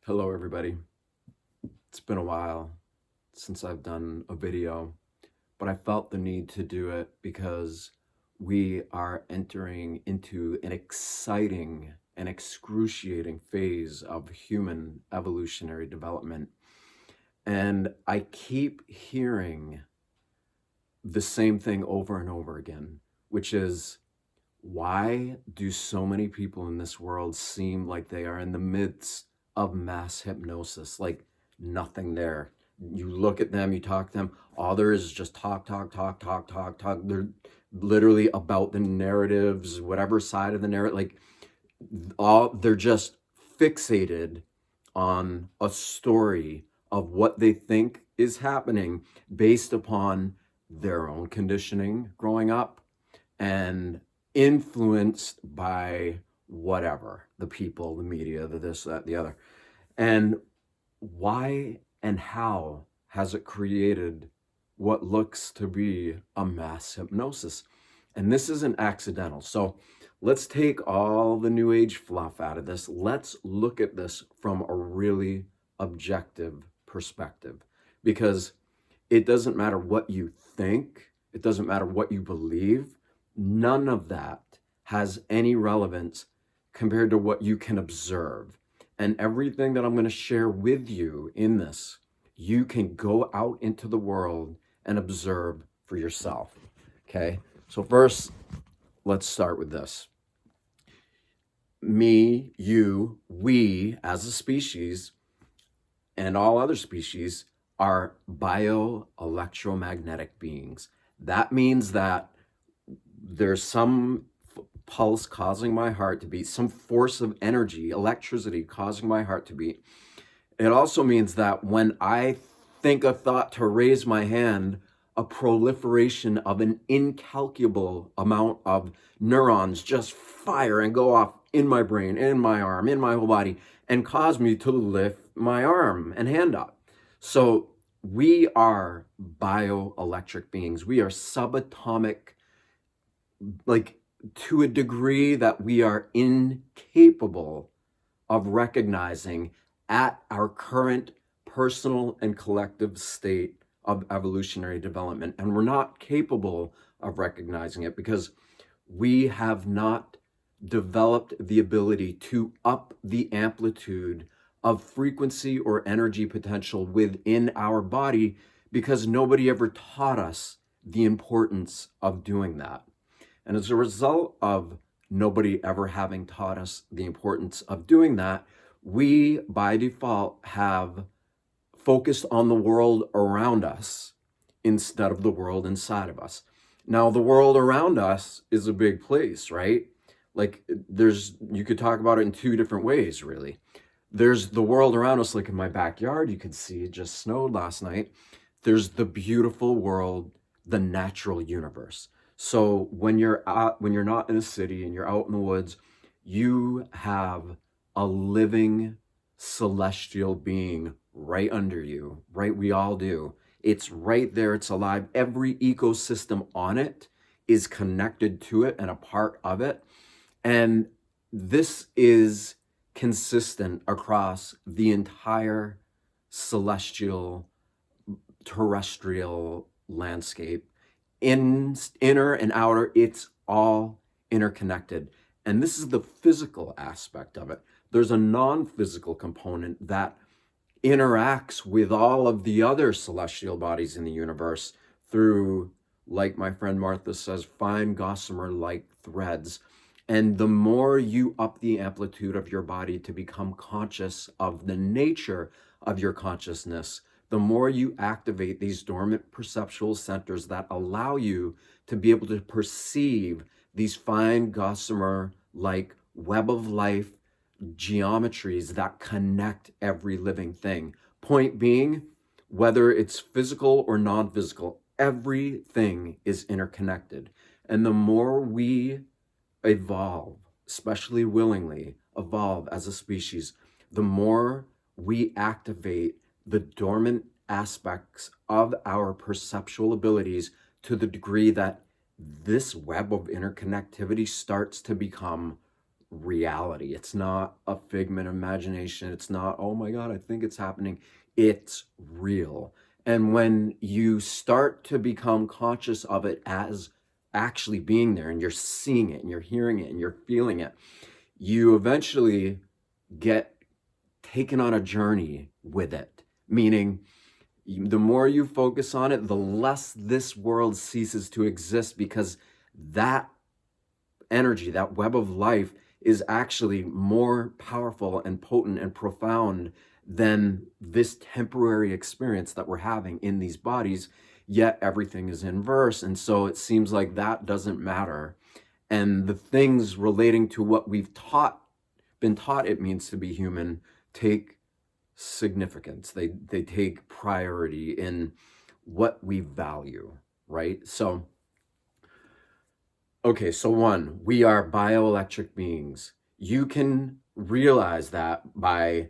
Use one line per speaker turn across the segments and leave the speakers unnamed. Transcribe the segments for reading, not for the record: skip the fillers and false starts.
Hello, everybody. It's been a while since I've done a video, but I felt the need to do it because we are entering into an exciting and excruciating phase of human evolutionary development. And I keep hearing the same thing over and over again, which is, why do so many people in this world seem like they are in the midst of mass hypnosis? Like nothing there. You look at them, you talk to them, all there is just talk, talk, talk, talk, talk, talk. They're literally about the narratives, whatever side of the narrative, like they're just fixated on a story of what they think is happening based upon their own conditioning growing up and influenced by whatever, the people, the media, the this, that, the other. And why and how has it created what looks to be a mass hypnosis? And this isn't accidental. So let's take all the new age fluff out of this. Let's look at this from a really objective perspective, because it doesn't matter what you think, it doesn't matter what you believe. None of that has any relevance compared to what you can observe. And everything that I'm going to share with you in this, you can go out into the world and observe for yourself. Okay? So first, let's start with this. Me, you, we as a species, and all other species are bioelectromagnetic beings. That means that there's some pulse causing my heart to beat, some force of energy, electricity causing my heart to beat. It also means that when I think a thought to raise my hand, a proliferation of an incalculable amount of neurons just fire and go off in my brain, in my arm, in my whole body, and cause me to lift my arm and hand up. So we are bioelectric beings. We are subatomic, like to a degree that we are incapable of recognizing at our current personal and collective state of evolutionary development. And we're not capable of recognizing it because we have not developed the ability to up the amplitude of frequency or energy potential within our body, because nobody ever taught us the importance of doing that. And as a result of nobody ever having taught us the importance of doing that, we by default have focused on the world around us instead of the world inside of us. Now, the world around us is a big place, right? Like you could talk about it in two different ways, really. There's the world around us, like in my backyard, you can see it just snowed last night. There's the beautiful world, the natural universe. So when you're not in a city and you're out in the woods, you have a living celestial being right under you, right? We all do. It's right there. It's alive. Every ecosystem on it is connected to it and a part of it. And this is consistent across the entire celestial terrestrial landscape. Inner and outer, it's all interconnected. And this is the physical aspect of it. There's a non-physical component that interacts with all of the other celestial bodies in the universe through, like my friend Martha says, fine gossamer-like threads. And the more you up the amplitude of your body to become conscious of the nature of your consciousness, the more you activate these dormant perceptual centers that allow you to be able to perceive these fine gossamer-like web of life geometries that connect every living thing. Point being, whether it's physical or non-physical, everything is interconnected. And the more we evolve, especially willingly evolve as a species, the more we activate the dormant aspects of our perceptual abilities to the degree that this web of interconnectivity starts to become reality. It's not a figment of imagination. It's not, oh my God, I think it's happening. It's real. And when you start to become conscious of it as actually being there, and you're seeing it and you're hearing it and you're feeling it, you eventually get taken on a journey with it. Meaning, the more you focus on it, the less this world ceases to exist, because that energy, that web of life, is actually more powerful and potent and profound than this temporary experience that we're having in these bodies. Yet everything is inverse, and so it seems like that doesn't matter. And the things relating to what we've been taught it means to be human, take significance. They take priority in what we value, right? So, okay, so one, we are bioelectric beings. You can realize that by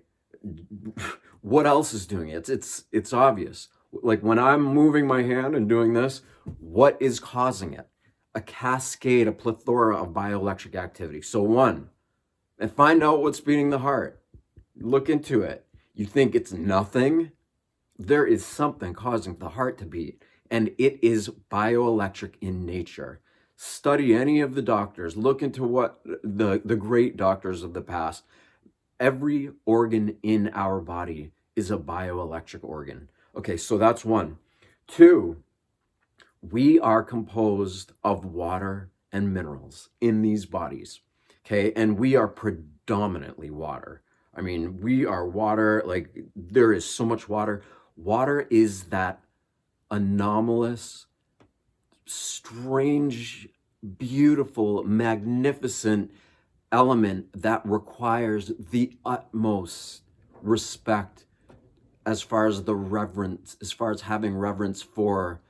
what else is doing it. It's obvious. Like when I'm moving my hand and doing this, what is causing it? A cascade, a plethora of bioelectric activity. So one, and find out what's beating the heart. Look into it. You think it's nothing? There is something causing the heart to beat, and it is bioelectric in nature. Study any of the doctors. Look into what the great doctors of the past. Every organ in our body is a bioelectric organ. Okay, so that's one. Two, we are composed of water and minerals in these bodies. Okay, and we are predominantly water. I mean, we are water, like there is so much water. Water is that anomalous, strange, beautiful, magnificent element that requires the utmost respect as far as the reverence, as far as having reverence for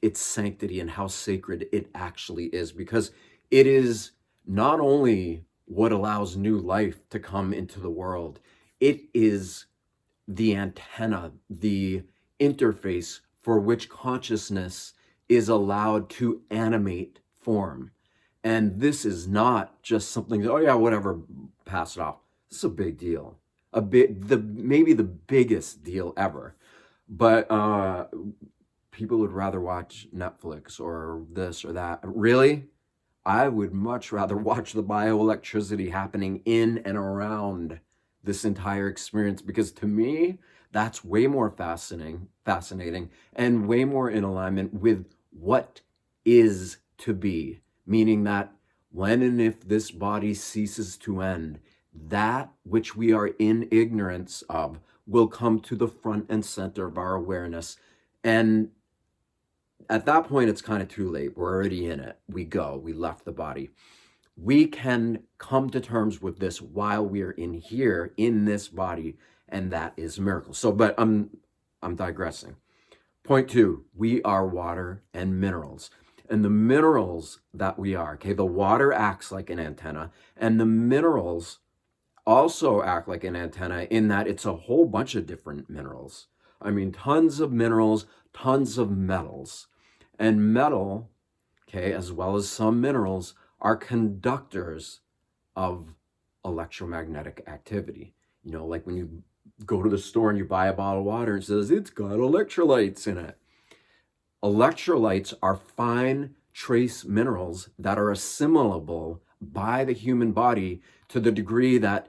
its sanctity and how sacred it actually is, because it is not only what allows new life to come into the world, it is the antenna, the interface for which consciousness is allowed to animate form. And this is not just something, oh yeah, whatever, pass it off. This is a big deal. Maybe the biggest deal ever. But people would rather watch Netflix or this or that. Really? I would much rather watch the bioelectricity happening in and around this entire experience, because to me, that's way more fascinating, and way more in alignment with what is to be. Meaning that when and if this body ceases to end, that which we are in ignorance of will come to the front and center of our awareness. And at that point, it's kind of too late. We're already in it. We left the body. We can come to terms with this while we're in here, in this body, and that is a miracle. So, but I'm digressing. Point two, we are water and minerals. And the minerals that we are, okay, the water acts like an antenna, and the minerals also act like an antenna in that it's a whole bunch of different minerals. I mean, tons of minerals, tons of metals. And metal, okay, as well as some minerals, are conductors of electromagnetic activity. You know, like when you go to the store and you buy a bottle of water and it says it's got electrolytes in it. Electrolytes are fine trace minerals that are assimilable by the human body to the degree that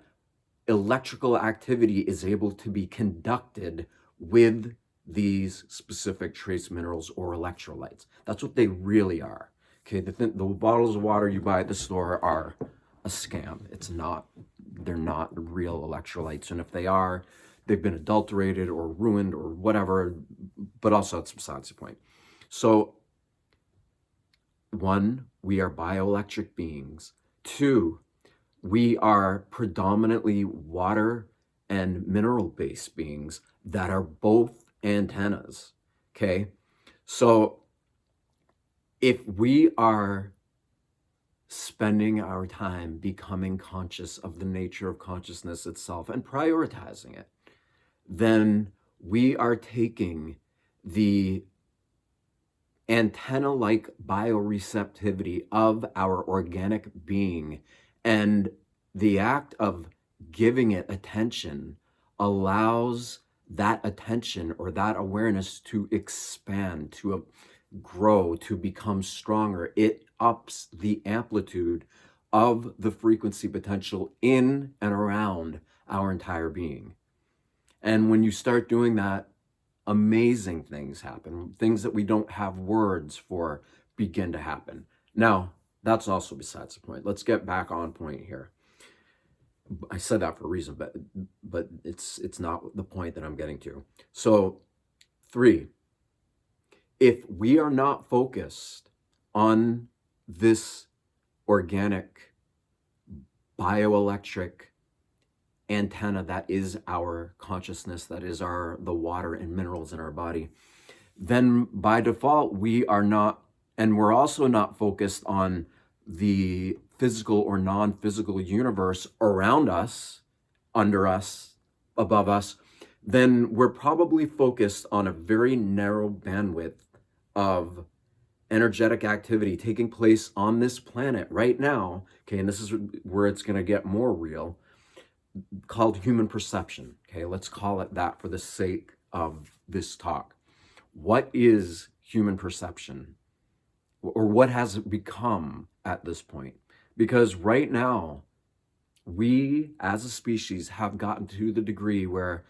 electrical activity is able to be conducted with these specific trace minerals or electrolytes. That's what they really are. Okay, the bottles of water you buy at the store are a scam. They're not real electrolytes. And if they are, they've been adulterated or ruined or whatever, but also it's besides the point. So, one, we are bioelectric beings. Two, we are predominantly water and mineral-based beings that are both antennas, okay? So if we are spending our time becoming conscious of the nature of consciousness itself and prioritizing it, then we are taking the antenna-like bioreceptivity of our organic being and the act of giving it attention allows that attention or that awareness to expand, to grow, to become stronger. It ups the amplitude of the frequency potential in and around our entire being. And when you start doing that, amazing things happen. Things that we don't have words for begin to happen. Now, that's also besides the point. Let's get back on point here. I said that for a reason, but it's not the point that I'm getting to. So 3, if we are not focused on this organic bioelectric antenna that is our consciousness, that is the water and minerals in our body, then by default we are not, and we're also not focused on the physical or non-physical universe around us, under us, above us, then we're probably focused on a very narrow bandwidth of energetic activity taking place on this planet right now, okay, and this is where it's going to get more real, called human perception. Okay, let's call it that for the sake of this talk. What is human perception? Or what has it become at this point? Because right now, we as a species have gotten to the degree where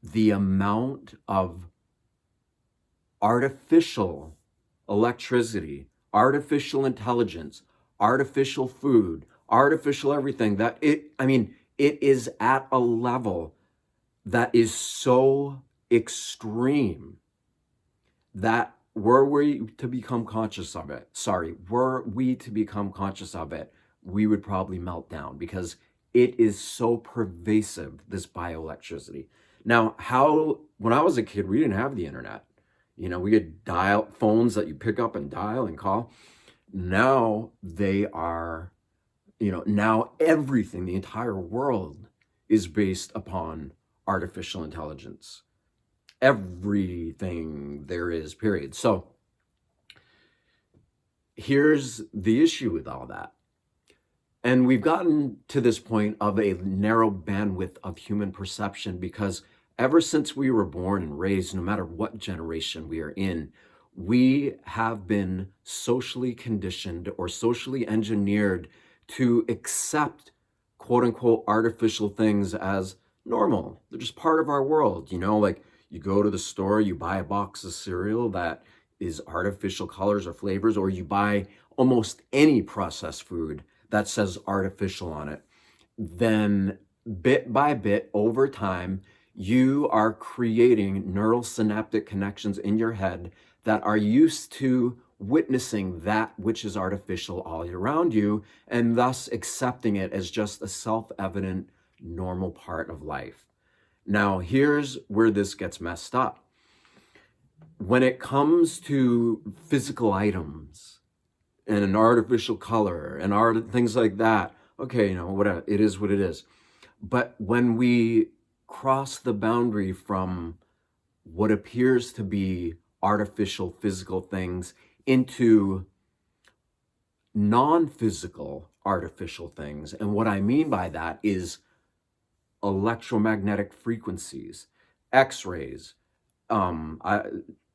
the amount of artificial electricity, artificial intelligence, artificial food, artificial everything, that it is at a level that is so extreme that were we to become conscious of it, we would probably melt down because it is so pervasive, this bioelectricity. Now, when I was a kid, we didn't have the internet. We had dial phones that you pick up and dial and call. Now they are, now everything, the entire world is based upon artificial intelligence. Everything there is, period. So here's the issue with all that. And we've gotten to this point of a narrow bandwidth of human perception because ever since we were born and raised, no matter what generation we are in, we have been socially conditioned or socially engineered to accept quote unquote artificial things as normal. They're just part of our world, like you go to the store, you buy a box of cereal that is artificial colors or flavors, or you buy almost any processed food that says artificial on it. Then bit by bit over time, you are creating neural synaptic connections in your head that are used to witnessing that which is artificial all around you, and thus accepting it as just a self-evident, normal part of life. Now, here's where this gets messed up. When it comes to physical items and an artificial color and things like that, okay, whatever, it is what it is. But when we cross the boundary from what appears to be artificial physical things into non-physical artificial things, and what I mean by that is electromagnetic frequencies, X-rays,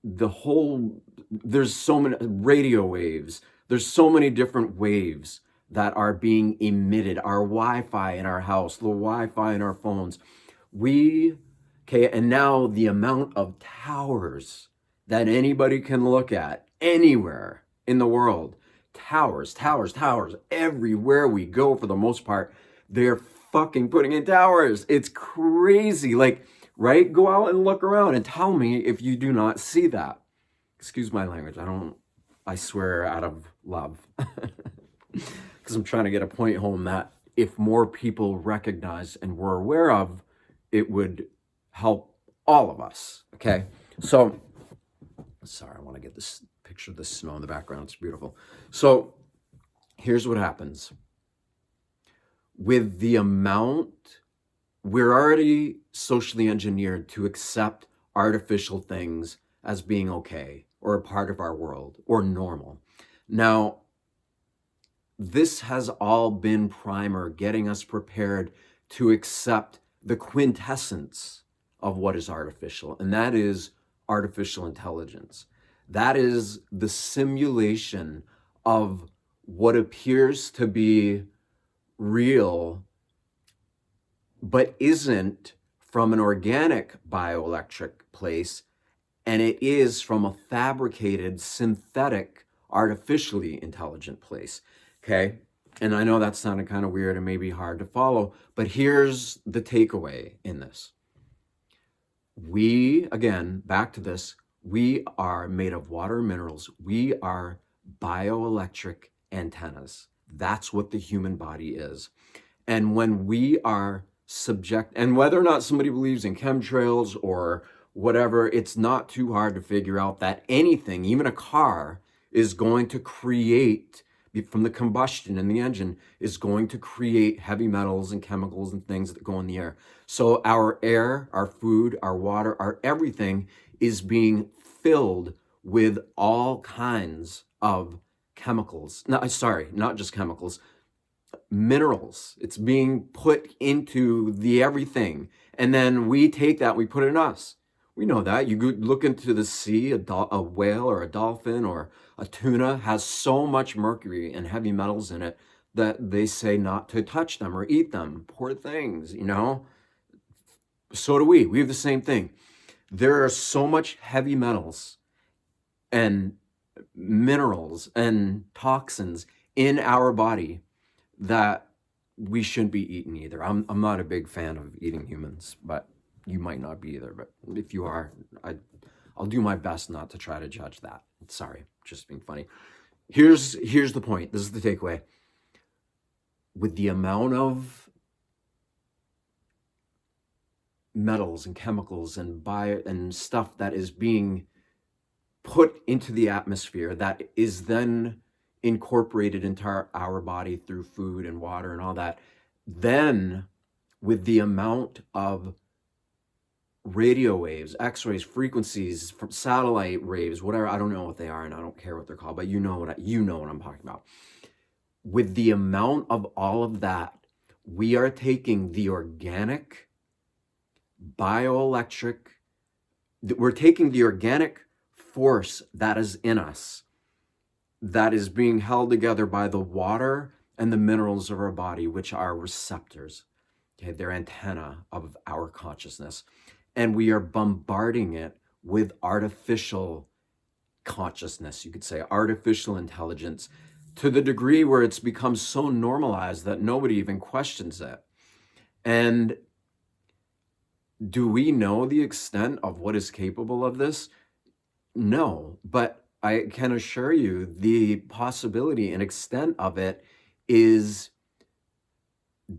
there's so many radio waves, there's so many different waves that are being emitted, our Wi-Fi in our house, the Wi-Fi in our phones. And now the amount of towers that anybody can look at anywhere in the world, towers, everywhere we go for the most part, they're fucking putting in towers. It's crazy. Like, right? Go out and look around and tell me if you do not see that. Excuse my language. I swear out of love. Because I'm trying to get a point home that if more people recognize and were aware of, it would help all of us. Okay? So, sorry, I want to get this picture of the snow in the background. It's beautiful. So, here's what happens. With the amount, we're already socially engineered to accept artificial things as being okay or a part of our world or normal. Now, this has all been primer, getting us prepared to accept the quintessence of what is artificial, and that is artificial intelligence. That is the simulation of what appears to be real, but isn't from an organic bioelectric place, and it is from a fabricated, synthetic, artificially intelligent place. Okay? And I know that sounded kind of weird and maybe hard to follow, but here's the takeaway in this. We, again, back to this, we are made of water and minerals. We are bioelectric antennas. That's what the human body is. And when we are subject, and whether or not somebody believes in chemtrails or whatever, it's not too hard to figure out that anything, even a car, is going to create, from the combustion in the engine, is going to create heavy metals and chemicals and things that go in the air. So our air, our food, our water, our everything is being filled with all kinds of chemicals. No, sorry, not just chemicals, minerals. It's being put into the everything. And then we take that, we put it in us. We know that. You look into the sea, a whale or a dolphin or a tuna has so much mercury and heavy metals in it that they say not to touch them or eat them. Poor things, you know? So do we. We have the same thing. There are so much heavy metals and minerals and toxins in our body that we shouldn't be eating either. I'm not a big fan of eating humans, but you might not be either. But if you are, I'll do my best not to try to judge that. Sorry, just being funny. Here's the point. This is the takeaway. With the amount of metals and chemicals and bio and stuff that is being put into the atmosphere that is then incorporated into our body through food and water and all that, then with the amount of radio waves, x-rays, frequencies from satellite waves, whatever, I don't know what they are and I don't care what they're called, but you know what I'm talking about. With the amount of all of that, we are taking the organic bioelectric, we're taking the organic force that is in us, that is being held together by the water and the minerals of our body, which are receptors. Okay, they're antenna of our consciousness. And we are bombarding it with artificial consciousness, you could say, artificial intelligence, to the degree where it's become so normalized that nobody even questions it. And do we know the extent of what is capable of this? No, but I can assure you the possibility and extent of it is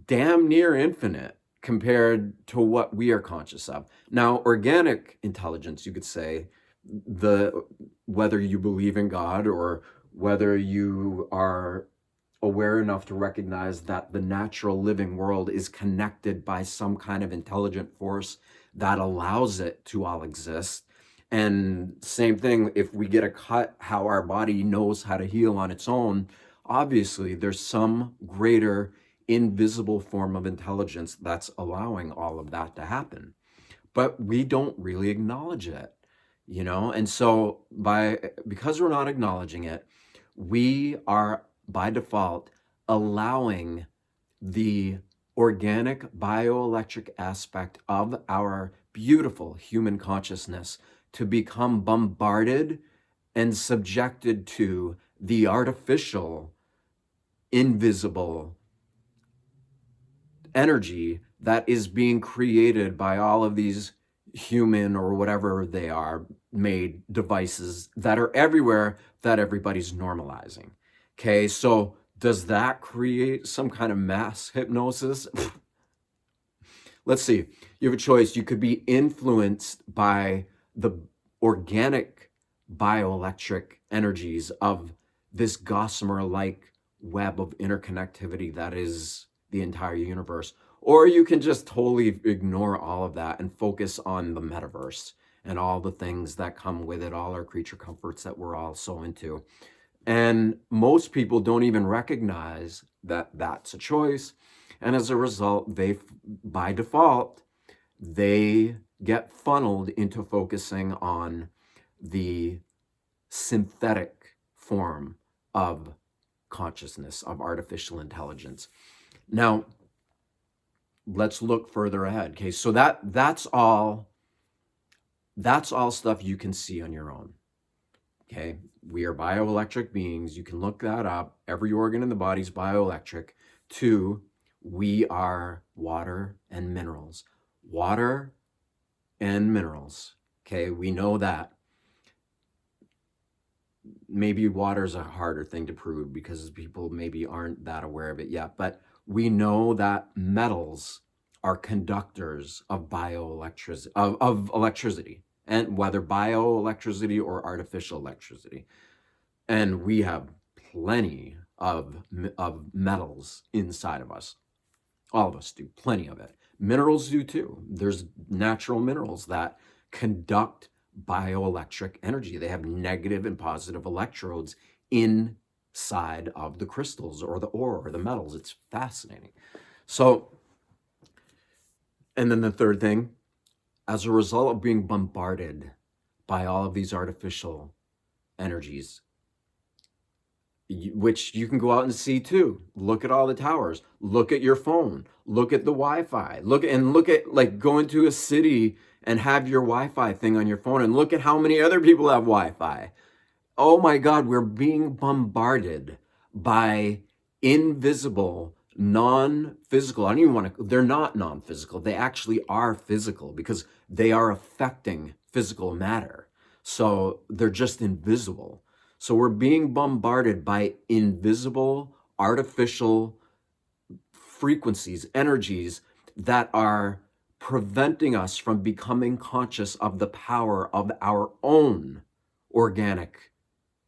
damn near infinite compared to what we are conscious of. Now, organic intelligence, you could say, whether you believe in God or whether you are aware enough to recognize that the natural living world is connected by some kind of intelligent force that allows it to all exist. And same thing, if we get a cut, how our body knows how to heal on its own, obviously there's some greater invisible form of intelligence that's allowing all of that to happen. But we don't really acknowledge it, you know? And so because we're not acknowledging it, we are by default allowing the organic bioelectric aspect of our beautiful human consciousness to become bombarded and subjected to the artificial, invisible energy that is being created by all of these human or whatever they are made devices that are everywhere that everybody's normalizing. Okay, so does that create some kind of mass hypnosis? Let's see. You have a choice. You could be influenced by the organic bioelectric energies of this gossamer-like web of interconnectivity that is the entire universe. Or you can just totally ignore all of that and focus on the metaverse and all the things that come with it, all our creature comforts that we're all so into. And most people don't even recognize that that's a choice. And as a result, by default, they get funneled into focusing on the synthetic form of consciousness, of artificial intelligence. Now, let's look further ahead. Okay, so that's all stuff you can see on your own. Okay, we are bioelectric beings. You can look that up. Every organ in the body is bioelectric. 2, we are water and minerals. Water and minerals. Okay, we know that. Maybe water is a harder thing to prove because people maybe aren't that aware of it yet, but we know that metals are conductors of bioelectricity, of electricity, and whether bioelectricity or artificial electricity. And we have plenty of metals inside of us. All of us do, plenty of it. Minerals do too. There's natural minerals that conduct bioelectric energy. They have negative and positive electrodes inside of the crystals or the ore or the metals. It's fascinating. So, and then the third thing, as a result of being bombarded by all of these artificial energies, which you can go out and see too. Look at all the towers. Look at your phone. Look at the Wi-Fi. Look at like go into a city and have your Wi-Fi thing on your phone and look at how many other people have Wi-Fi. Oh my God, we're being bombarded by invisible, non-physical. I don't even want to, they're not non-physical. They actually are physical because they are affecting physical matter. So they're just invisible. So we're being bombarded by invisible, artificial frequencies, energies that are preventing us from becoming conscious of the power of our own organic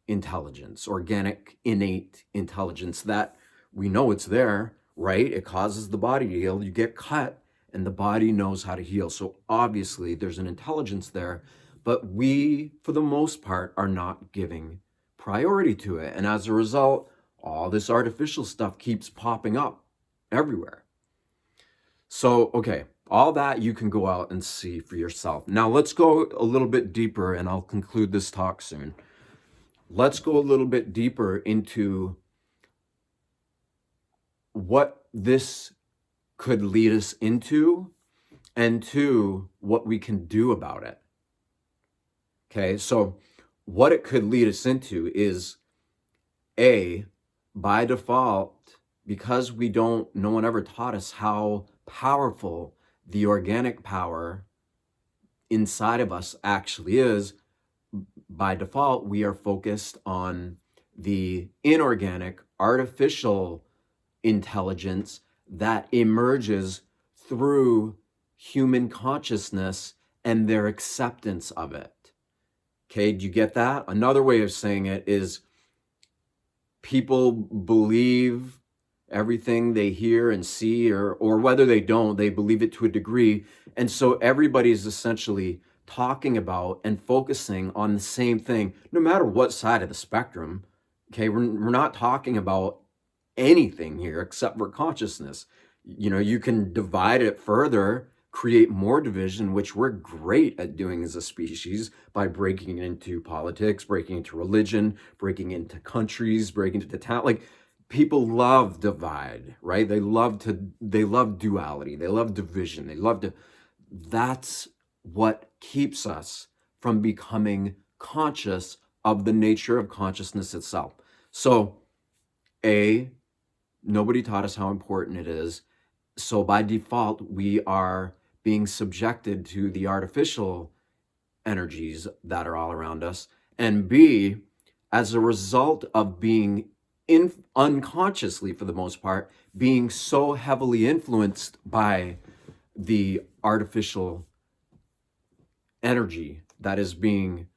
intelligence, organic innate intelligence that we know it's there, right? It causes the body to heal. You get cut and the body knows how to heal. So obviously there's an intelligence there, but we, for the most part, are not giving priority to it. And as a result, all this artificial stuff keeps popping up everywhere. So, okay, all that you can go out and see for yourself. Now let's go a little bit deeper and I'll conclude this talk soon. Let's go a little bit deeper into what this could lead us into and to what we can do about it. Okay, so what it could lead us into is by default, because no one ever taught us how powerful the organic power inside of us actually is, by default, we are focused on the inorganic, artificial intelligence that emerges through human consciousness and their acceptance of it. Okay, do you get that? Another way of saying it is people believe everything they hear and see, or whether they don't, they believe it to a degree. And so everybody's essentially talking about and focusing on the same thing, no matter what side of the spectrum. Okay, we're not talking about anything here except for consciousness. You know, you can divide it further, create more division, which we're great at doing as a species by breaking into politics, breaking into religion, breaking into countries, breaking into town. Like, people love divide, right? They love duality. They love division. That's what keeps us from becoming conscious of the nature of consciousness itself. So, nobody taught us how important it is. So by default, we are being subjected to the artificial energies that are all around us. And B, as a result of being unconsciously, for the most part, being so heavily influenced by the artificial energy that is being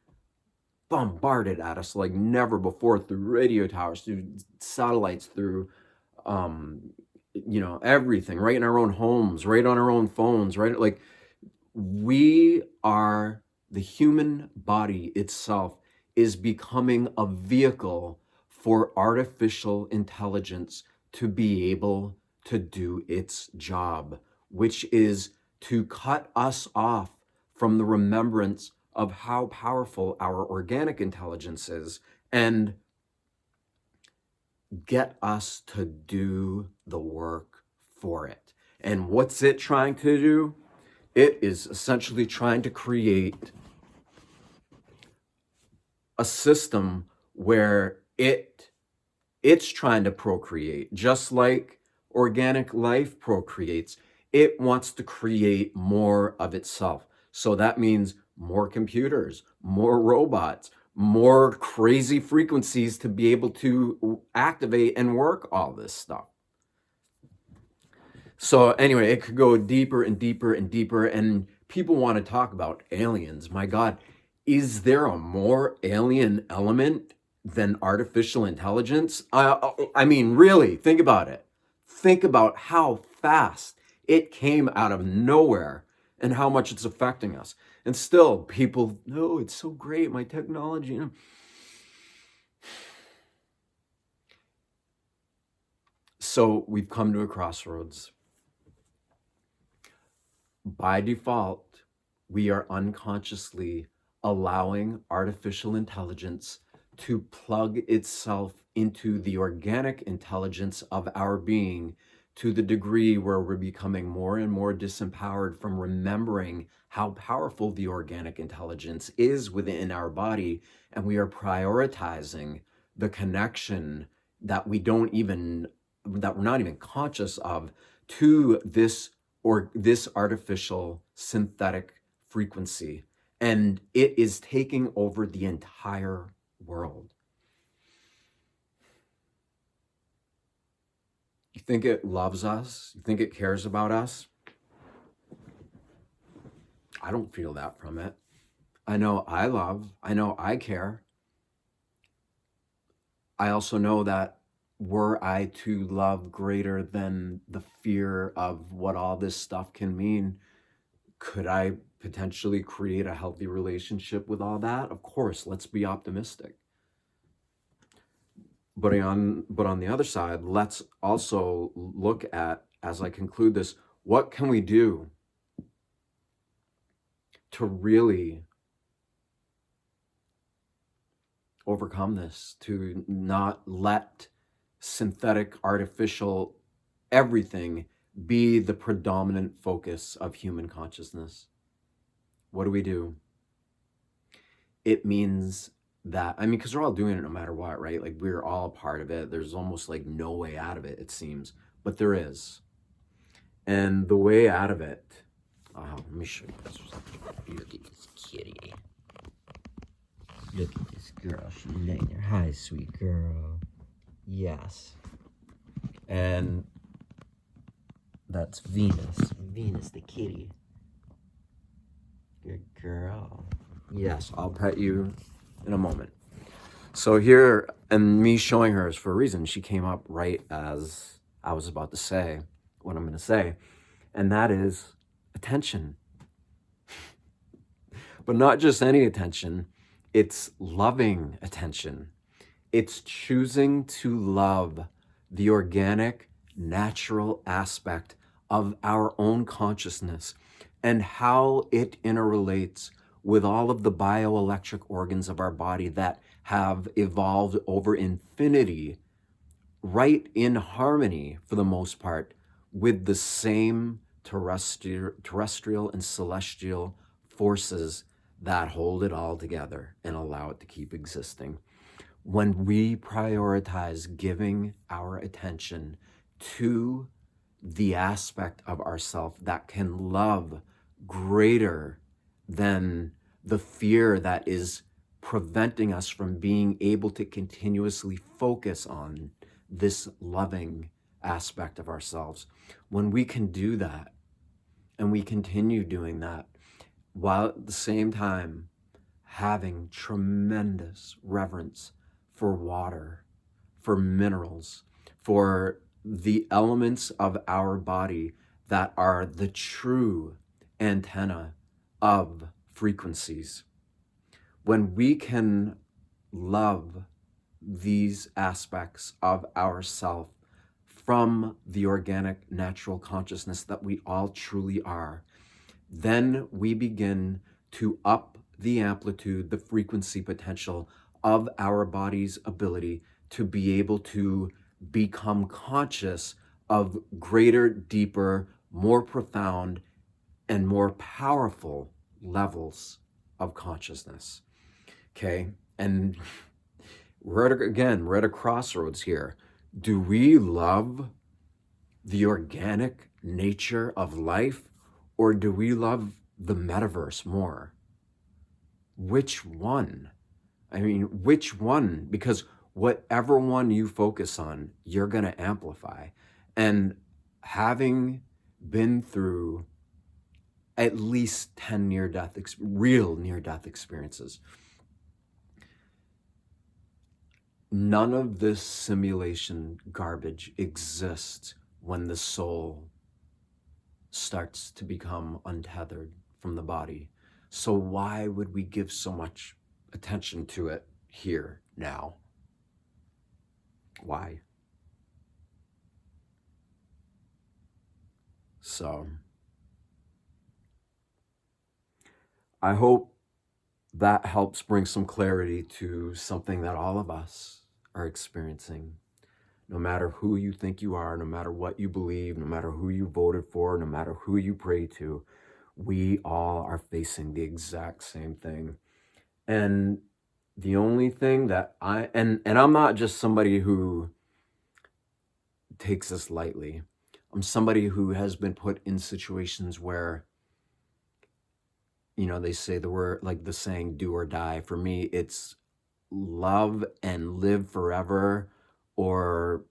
bombarded at us like never before through radio towers, through satellites, through everything, right in our own homes, right on our own phones, right? Like, the human body itself is becoming a vehicle for artificial intelligence to be able to do its job, which is to cut us off from the remembrance of how powerful our organic intelligence is and get us to do the work for it. And what's it trying to do? It is essentially trying to create a system where it's trying to procreate, just like organic life procreates. It wants to create more of itself. So that means more computers, more robots, more crazy frequencies to be able to activate and work all this stuff. So anyway, it could go deeper and deeper and deeper, and people want to talk about aliens. My God, is there a more alien element than artificial intelligence? I mean, really, think about it. Think about how fast it came out of nowhere and how much it's affecting us. And still, people, no, it's so great, my technology. You know. So we've come to a crossroads. By default, we are unconsciously allowing artificial intelligence to plug itself into the organic intelligence of our being to the degree where we're becoming more and more disempowered from remembering how powerful the organic intelligence is within our body, and we are prioritizing the connection that we're not even conscious of to this artificial synthetic frequency, and it is taking over the entire world. You think it loves us? You think it cares about us? I don't feel that from it. I know I love, I know I care. I also know that were I to love greater than the fear of what all this stuff can mean, could I potentially create a healthy relationship with all that? Of course, let's be optimistic. But on the other side, let's also look at, as I conclude this, what can we do to really overcome this, to not let synthetic, artificial, everything be the predominant focus of human consciousness? What do we do? It means that, I mean, because we're all doing it no matter what, right? Like, we're all a part of it. There's almost like no way out of it, it seems, but there is. And the way out of it, let me show you this. Look at this kitty. Look at this girl. She's laying there. Hi, sweet girl. Yes. And that's Venus. Venus the kitty. Good girl. Yes, I'll pet you in a moment. So here, and me showing her is for a reason. She came up right as I was about to say what I'm going to say, and that is attention. But not just any attention, it's loving attention. It's choosing to love the organic, natural aspect of our own consciousness and how it interrelates with all of the bioelectric organs of our body that have evolved over infinity, right in harmony, for the most part, with the same terrestrial and celestial forces that hold it all together and allow it to keep existing. When we prioritize giving our attention to the aspect of ourself that can love greater than the fear that is preventing us from being able to continuously focus on this loving aspect of ourselves, when we can do that and we continue doing that while at the same time having tremendous reverence for water, for minerals, for the elements of our body that are the true antenna of frequencies. When we can love these aspects of ourself from the organic, natural consciousness that we all truly are, then we begin to up the amplitude, the frequency potential of our body's ability to be able to become conscious of greater, deeper, more profound, and more powerful levels of consciousness. Okay? And we're at a crossroads here. Do we love the organic nature of life, or do we love the metaverse more? Which one? I mean, which one? Because whatever one you focus on, you're going to amplify. And having been through at least 10 real near-death experiences, none of this simulation garbage exists when the soul starts to become untethered from the body. So why would we give so much attention to it here now? Why? So I hope that helps bring some clarity to something that all of us are experiencing. No matter who you think you are, no matter what you believe, no matter who you voted for, no matter who you pray to, we all are facing the exact same thing. And the only thing that and I'm not just somebody who takes this lightly. I'm somebody who has been put in situations where, they say the word, like the saying, do or die. For me, it's love and live forever, or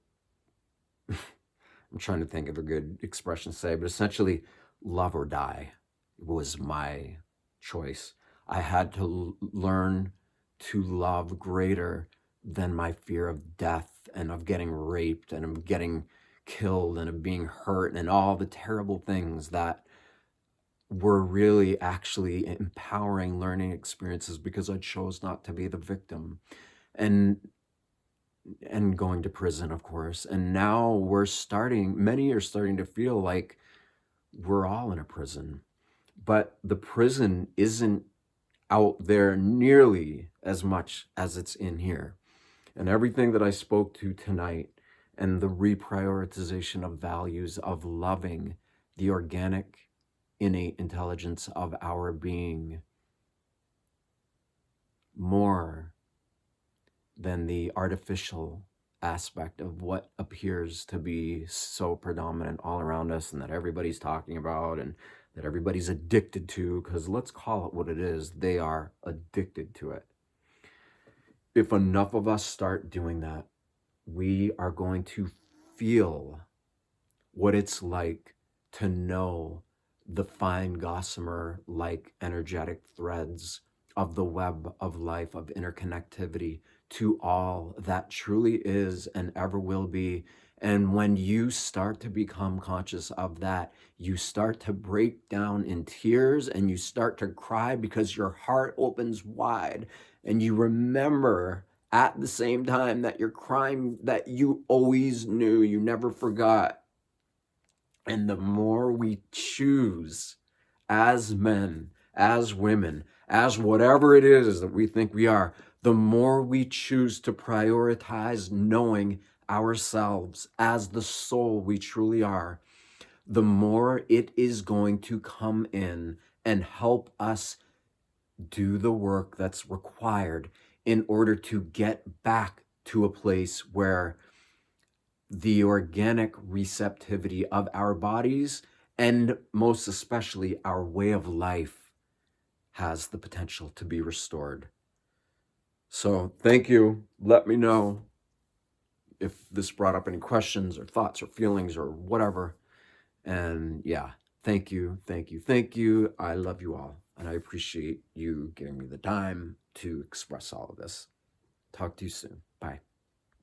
I'm trying to think of a good expression to say, but essentially love or die was my choice. I had to learn to love greater than my fear of death and of getting raped and of getting killed and of being hurt and all the terrible things that were really actually empowering learning experiences, because I chose not to be the victim. And going to prison, of course. And now many are starting to feel like we're all in a prison. But the prison isn't out there nearly as much as it's in here. And everything that I spoke to tonight, and the reprioritization of values of loving the organic, innate intelligence of our being more than the artificial aspect of what appears to be so predominant all around us, and that everybody's talking about, and that everybody's addicted to, because let's call it what it is. They are addicted to it. If enough of us start doing that, we are going to feel what it's like to know the fine gossamer-like energetic threads of the web of life, of interconnectivity to all that truly is and ever will be. And when you start to become conscious of that, you start to break down in tears and you start to cry, because your heart opens wide, and you remember at the same time that you're crying that you always knew, you never forgot. And the more we choose as men, as women, as whatever it is that we think we are, the more we choose to prioritize knowing ourselves as the soul we truly are, the more it is going to come in and help us do the work that's required in order to get back to a place where the organic receptivity of our bodies, and most especially our way of life, has the potential to be restored. So thank you. Let me know if this brought up any questions or thoughts or feelings or whatever. And yeah, thank you. I love you all, and I appreciate you giving me the time to express all of this. Talk to you soon. Bye.